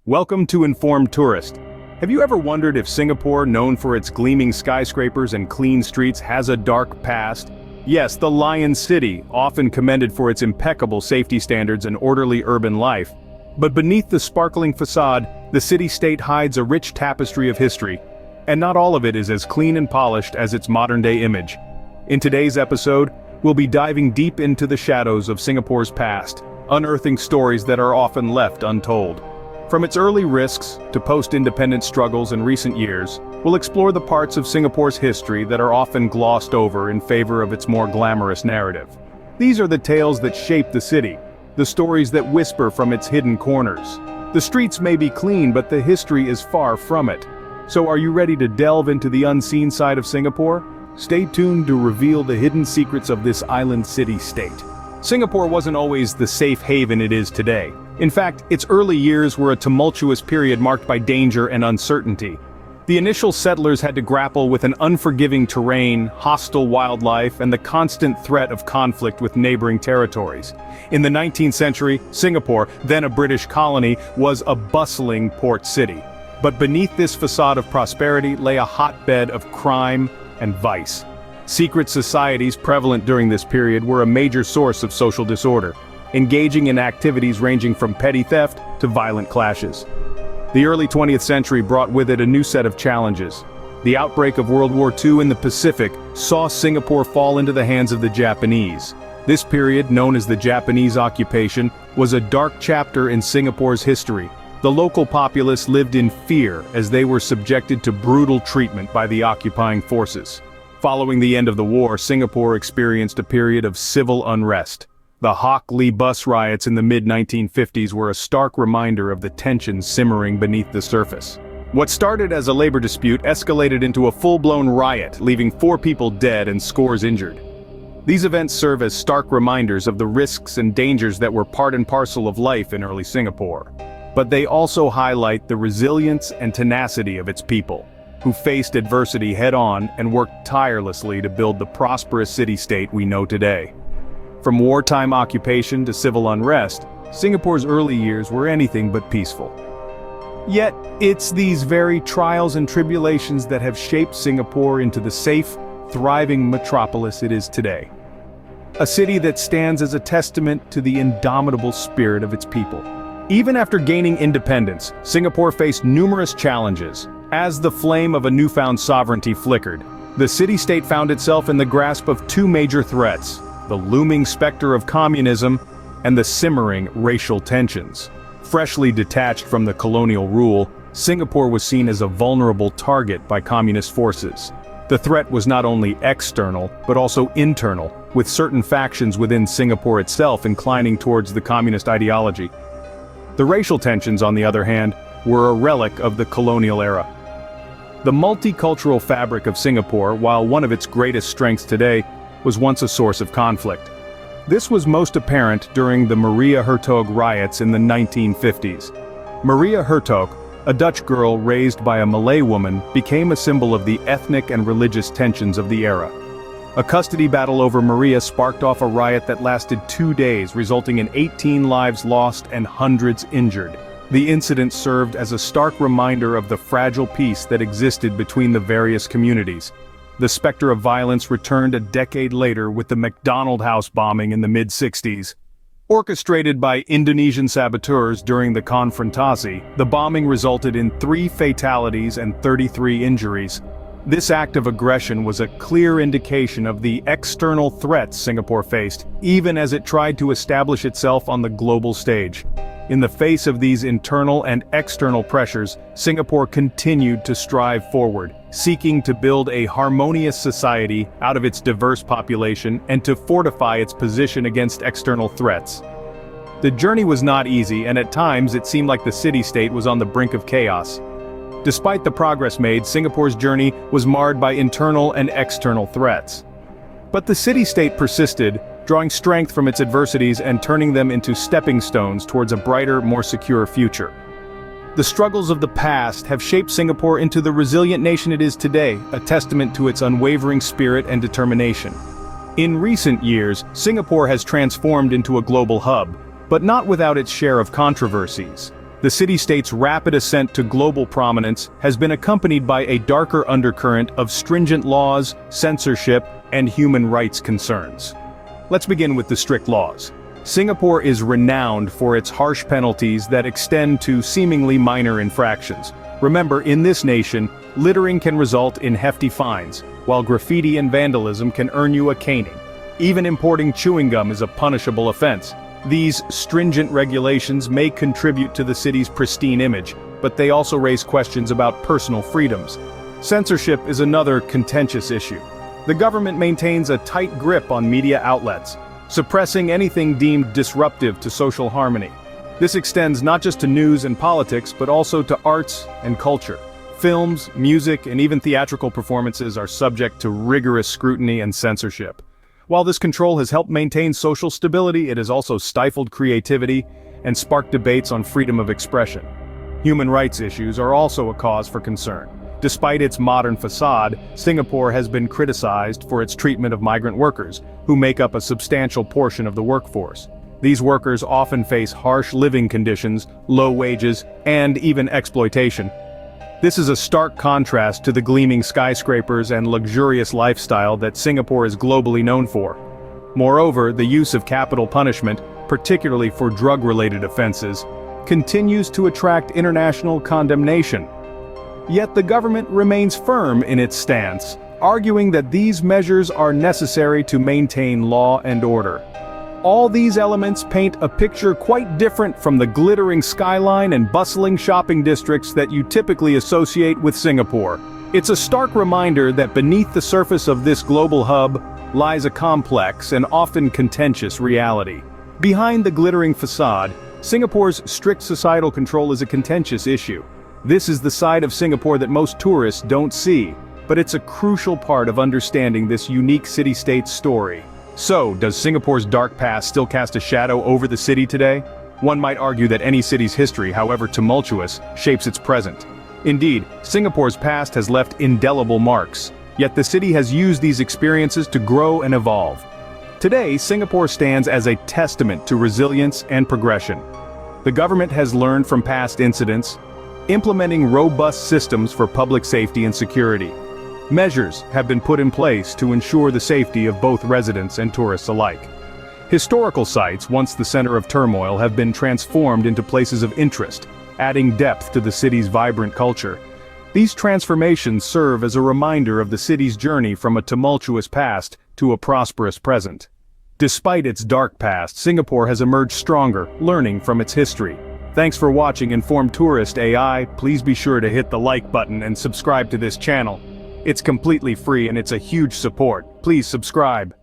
Welcome to Informed Tourist. Have you ever wondered if Singapore, known for its gleaming skyscrapers and clean streets, has a dark past? Yes, the Lion City, often commended for its impeccable safety standards and orderly urban life. But beneath the sparkling facade, the city-state hides a rich tapestry of history. And not all of it is as clean and polished as its modern-day image. In today's episode, we'll be diving deep into the shadows of Singapore's past, unearthing stories that are often left untold. From its early risks to post-independence struggles in recent years, we'll explore the parts of Singapore's history that are often glossed over in favor of its more glamorous narrative. These are the tales that shape the city, the stories that whisper from its hidden corners. The streets may be clean, but the history is far from it. So are you ready to delve into the unseen side of Singapore? Stay tuned to reveal the hidden secrets of this island city-state. Singapore wasn't always the safe haven it is today. In fact, its early years were a tumultuous period marked by danger and uncertainty. The initial settlers had to grapple with an unforgiving terrain, hostile wildlife, and the constant threat of conflict with neighboring territories. In the 19th century, Singapore, then a British colony, was a bustling port city. But beneath this facade of prosperity lay a hotbed of crime and vice. Secret societies prevalent during this period were a major source of social disorder, engaging in activities ranging from petty theft to violent clashes. The early 20th century brought with it a new set of challenges. The outbreak of World War II in the Pacific saw Singapore fall into the hands of the Japanese. This period, known as the Japanese occupation, was a dark chapter in Singapore's history. The local populace lived in fear as they were subjected to brutal treatment by the occupying forces. Following the end of the war, Singapore experienced a period of civil unrest. The Hock Lee bus riots in the mid-1950s were a stark reminder of the tensions simmering beneath the surface. What started as a labor dispute escalated into a full-blown riot, leaving 4 people dead and scores injured. These events serve as stark reminders of the risks and dangers that were part and parcel of life in early Singapore. But they also highlight the resilience and tenacity of its people, who faced adversity head-on and worked tirelessly to build the prosperous city-state we know today. From wartime occupation to civil unrest, Singapore's early years were anything but peaceful. Yet, it's these very trials and tribulations that have shaped Singapore into the safe, thriving metropolis it is today. A city that stands as a testament to the indomitable spirit of its people. Even after gaining independence, Singapore faced numerous challenges. As the flame of a newfound sovereignty flickered, the city-state found itself in the grasp of 2 major threats: the looming specter of communism and the simmering racial tensions. Freshly detached from the colonial rule, Singapore was seen as a vulnerable target by communist forces. The threat was not only external, but also internal, with certain factions within Singapore itself inclining towards the communist ideology. The racial tensions, on the other hand, were a relic of the colonial era. The multicultural fabric of Singapore, while one of its greatest strengths today, was once a source of conflict. This was most apparent during the Maria Hertog riots in the 1950s. Maria Hertog, a Dutch girl raised by a Malay woman, became a symbol of the ethnic and religious tensions of the era. A custody battle over Maria sparked off a riot that lasted 2 days, resulting in 18 lives lost and hundreds injured. The incident served as a stark reminder of the fragile peace that existed between the various communities. The specter of violence returned a decade later with the McDonald House bombing in the mid-60s. Orchestrated by Indonesian saboteurs during the Konfrontasi, the bombing resulted in 3 fatalities and 33 injuries. This act of aggression was a clear indication of the external threats Singapore faced, even as it tried to establish itself on the global stage. In the face of these internal and external pressures, Singapore continued to strive forward, seeking to build a harmonious society out of its diverse population and to fortify its position against external threats. The journey was not easy, and at times it seemed like the city-state was on the brink of chaos. Despite the progress made, Singapore's journey was marred by internal and external threats. But the city-state persisted, drawing strength from its adversities and turning them into stepping stones towards a brighter, more secure future. The struggles of the past have shaped Singapore into the resilient nation it is today, a testament to its unwavering spirit and determination. In recent years, Singapore has transformed into a global hub, but not without its share of controversies. the city-state's rapid ascent to global prominence has been accompanied by a darker undercurrent of stringent laws, censorship, and human rights concerns. Let's begin with the strict laws. Singapore is renowned for its harsh penalties that extend to seemingly minor infractions. Remember, in this nation, littering can result in hefty fines, while graffiti and vandalism can earn you a caning. Even importing chewing gum is a punishable offense. These stringent regulations may contribute to the city's pristine image, but they also raise questions about personal freedoms. Censorship is another contentious issue. The government maintains a tight grip on media outlets, suppressing anything deemed disruptive to social harmony. This extends not just to news and politics, but also to arts and culture. Films, music, and even theatrical performances are subject to rigorous scrutiny and censorship. While this control has helped maintain social stability, it has also stifled creativity and sparked debates on freedom of expression. Human rights issues are also a cause for concern. Despite its modern facade, Singapore has been criticized for its treatment of migrant workers, who make up a substantial portion of the workforce. These workers often face harsh living conditions, low wages, and even exploitation. This is a stark contrast to the gleaming skyscrapers and luxurious lifestyle that Singapore is globally known for. Moreover, the use of capital punishment, particularly for drug-related offenses, continues to attract international condemnation. Yet the government remains firm in its stance, arguing that these measures are necessary to maintain law and order. All these elements paint a picture quite different from the glittering skyline and bustling shopping districts that you typically associate with Singapore. It's a stark reminder that beneath the surface of this global hub lies a complex and often contentious reality. Behind the glittering facade, Singapore's strict societal control is a contentious issue. This is the side of Singapore that most tourists don't see, but it's a crucial part of understanding this unique city-state story. So, does Singapore's dark past still cast a shadow over the city today? One might argue that any city's history, however tumultuous, shapes its present. Indeed, Singapore's past has left indelible marks, yet the city has used these experiences to grow and evolve. Today, Singapore stands as a testament to resilience and progression. The government has learned from past incidents, implementing robust systems for public safety and security. Measures have been put in place to ensure the safety of both residents and tourists alike. Historical sites, once the center of turmoil, have been transformed into places of interest, adding depth to the city's vibrant culture. These transformations serve as a reminder of the city's journey from a tumultuous past to a prosperous present. Despite its dark past, Singapore has emerged stronger, learning from its history. Thanks for watching Informed Tourist AI. Please be sure to hit the like button and subscribe to this channel. It's completely free and it's a huge support. Please subscribe.